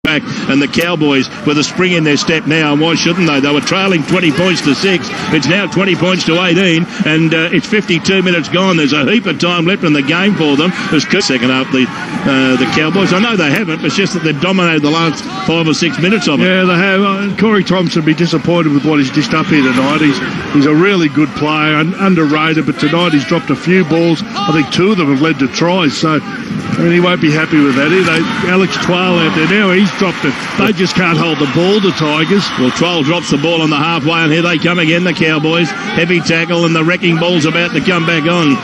back, and the Cowboys with a spring in their step now, and why shouldn't they? They were trailing 20 points to 6. It's now 20 points to 18, and it's 52 minutes gone. There's a heap of time left in the game for them. There's second half, the Cowboys. I know they haven't, but it's just that they've dominated the last 5 or 6 minutes of it. Yeah, they have. Corey Thompson will be disappointed with what he's dished up here tonight. He's a really good player, underrated, but tonight he's dropped a few balls. I think 2 of them have led to tries, so I mean, he won't be happy with that. Alex Twal out there now, he's dropped it. They just can't hold the ball, the Tigers. Well, Twal drops the ball on the halfway, and here they come again, the Cowboys. Heavy tackle, and the wrecking ball's about to come back on.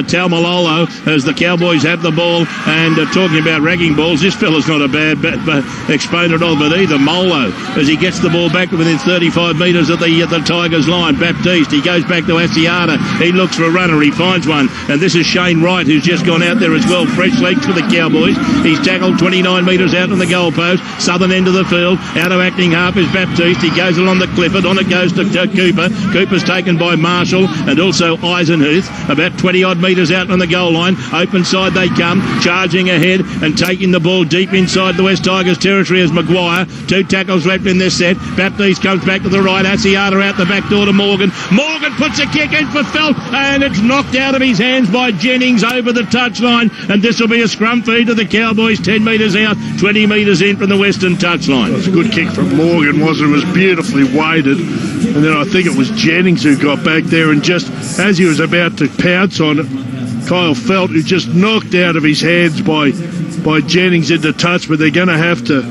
Taumalolo, as the Cowboys have the ball, and talking about wrecking balls, this fella's not a bad exponent of it either. Molo, as he gets the ball back within 35 metres of the Tigers line. Baptiste, he goes back to Asiata. He looks for a runner, he finds one, and this is Shane Wright, who's just gone out there as well. Fresh legs for the Cowboys. He's tackled 29 metres out on the goalpost, southern end of the field. Out of acting half is Baptiste. He goes along the Clifford. On it goes to Cooper. Cooper's taken by Marshall and also Eisenhuth. About 20-odd metres out on the goal line. Open side they come, charging ahead and taking the ball deep inside the West Tigers territory as Maguire. 2 tackles left in this set. Baptiste comes back to the right. Asiata out the back door to Morgan. Morgan puts a kick in for Felt, and it's knocked out of his hands by Jennings over the touchline, and this will be a scrum feed to the Cowboys. 10 metres out, 20 metres in from the western touchline. It was a good kick from Morgan, wasn't it? It was beautifully weighted, and then I think it was Jennings who got back there, and just as he was about to pounce on it, Kyle Felt, who just knocked out of his hands by Jennings into touch, but they're going to have to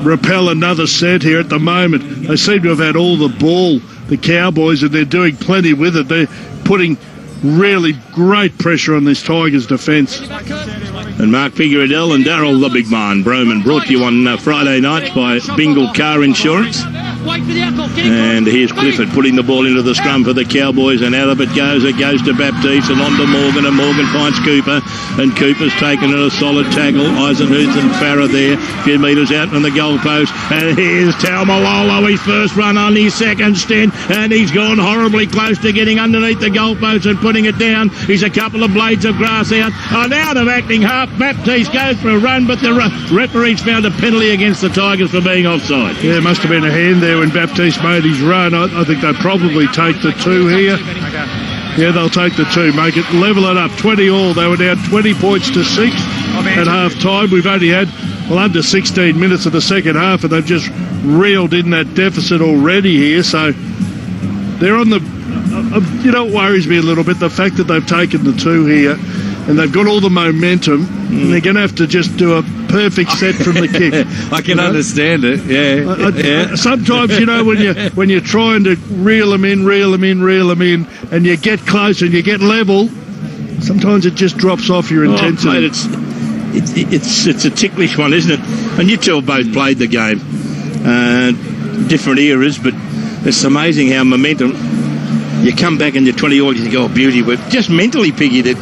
repel another set here at the moment. They seem to have had all the ball, the Cowboys, and they're doing plenty with it. They're putting really great pressure on this Tigers defence. And Mark Figueredel and Darryl the Big Man Broman, brought to you on Friday nights by Bingle Car Insurance. And here's Clifford putting the ball into the scrum for the Cowboys, and out of it goes to Baptiste and on to Morgan, and Morgan finds Cooper, and Cooper's taken it a solid tackle. Eisenhuth and Farah there, a few metres out on the goalpost, and here's Taumalolo, his first run on his second stint, and he's gone horribly close to getting underneath the goalpost and putting it down. He's a couple of blades of grass out, and out of acting half, Baptiste goes for a run, but the referee's found a penalty against the Tigers for being offside. Yeah, it must have been a hand there when Baptiste made his run. I think they'll probably take the 2 here. Yeah, they'll take the 2, make it, level it up, 20 all. They were down 20 points to 6 at half time. We've only had, under 16 minutes of the second half, and they've just reeled in that deficit already here. So they're on the, what worries me a little bit, the fact that they've taken the 2 here, and they've got all the momentum, and they're going to have to just do a perfect set from the kick. I can understand it, yeah. Sometimes, when you're trying to reel them in, and you get close and you get level, sometimes it just drops off your intensity. Oh, mate, it's a ticklish one, isn't it? And you two have both played the game. Different eras, but it's amazing how momentum, you come back and you're 20 all, you think, oh, beauty, but just mentally, Piggy,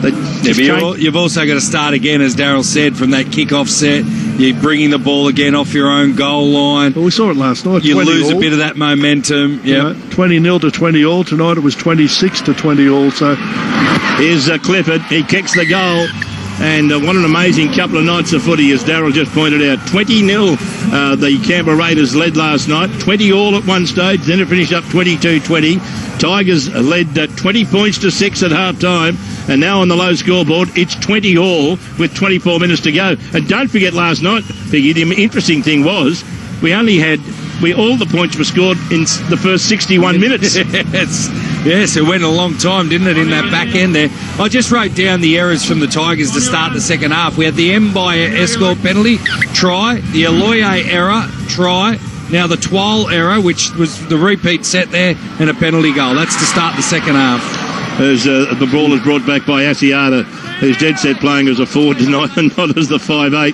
you've also got to start again, as Darryl said, from that kick-off set. You're bringing the ball again off your own goal line. Well, we saw it last night. You lose a bit of that momentum. Yeah, 20-0 to 20 all. Tonight it was 26 to 20 all. So here's Clifford. He kicks the goal. And what an amazing couple of nights of footy, as Darryl just pointed out. 20-0 the Canberra Raiders led last night. 20 all at one stage. Then it finished up 22-20. Tigers led 20 points to 6 at half-time. And now on the low scoreboard, it's 20 all with 24 minutes to go. And don't forget last night, Piggy, the interesting thing was all the points were scored in the first 61 minutes. Yes, it went a long time, didn't it, in that back end there. I just wrote down the errors from the Tigers to start the second half. We had the Mbye Escort penalty, try, the Aloye error, try, now the Twal error, which was the repeat set there, and a penalty goal. That's to start the second half. As the ball is brought back by Asiata, who's dead set playing as a forward tonight and not as the 5'8",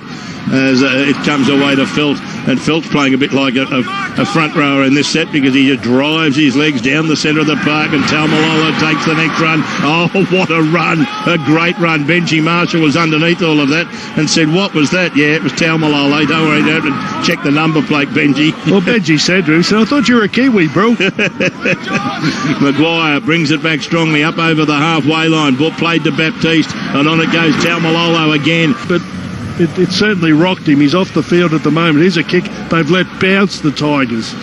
as it comes away to Felt. And Felt's playing a bit like a front rower in this set, because he just drives his legs down the centre of the park, and Taumalolo takes the next run. Oh, what a run. A great run. Benji Marshall was underneath all of that and said, what was that? Yeah, it was Taumalolo. Don't worry, don't have to check the number plate, Benji. Well, Benji said to him, I thought you were a Kiwi, bro. Maguire brings it back strongly up over the halfway line. Ball played to Baptiste, and on it goes Taumalolo again. But it certainly rocked him. He's off the field at the moment. Here's a kick they've let bounce the Tigers.